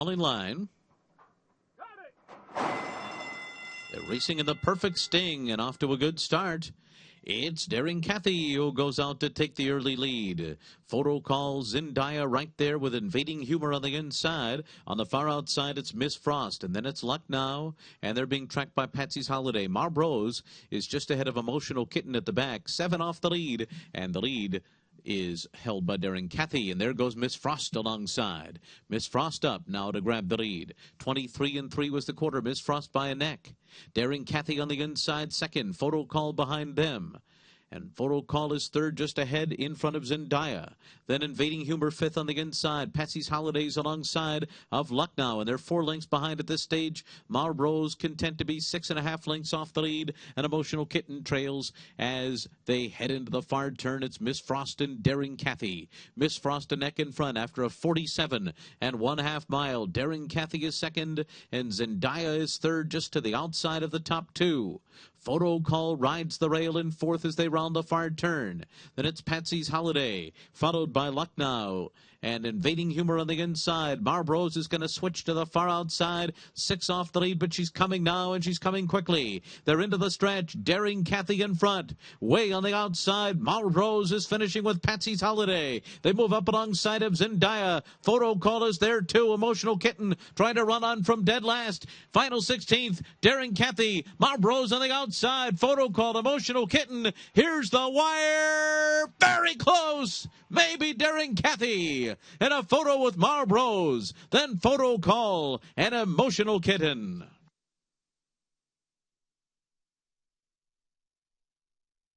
In line. They're racing in the perfect sting and off to a good start. It's Daring Kathy who goes out to take the early lead. Photo Call Zendaya right there with Invading Humor on the inside. On the far outside, it's Miss Frost, and then it's Lucknow, and they're being tracked by Patsy's Holiday. Marbrose is just ahead of Emotional Kitten at the back. 7 off the lead, and the lead is held by Daring Kathy, and there goes Miss Frost alongside. Miss Frost up now to grab the lead. 23-3 was the quarter. Miss Frost by a neck. Daring Kathy on the inside second. Photo Call behind them. And Photo Call is third, just ahead in front of Zendaya. Then Invading Humor fifth on the inside. Patsy's Holidays alongside of Lucknow, and they're 4 lengths behind at this stage. Marbrose content to be 6.5 lengths off the lead. And Emotional Kitten trails as they head into the far turn. It's Miss Frost and Daring Kathy. Miss Frost a neck in front after a 47 1/2 mile. Daring Kathy is second, and Zendaya is third, just to the outside of the top 2. Photo Call rides the rail in fourth as they round the far turn. Then it's Patsy's Holiday, followed by Lucknow. And Invading Humor on the inside. Marbrose is going to switch to the far outside. 6 off the lead, but she's coming now, and she's coming quickly. They're into the stretch. Daring Kathy in front. Way on the outside, Marbrose is finishing with Patsy's Holiday. They move up alongside of Zendaya. Photo Call is there too. Emotional Kitten trying to run on from dead last. Final 16th, Daring Kathy. Marbrose on the outside. Photo Call, Emotional Kitten. Here's the wire. Very close. Maybe Daring Kathy. And a photo with Marbrose. Then Photo Call and Emotional Kitten.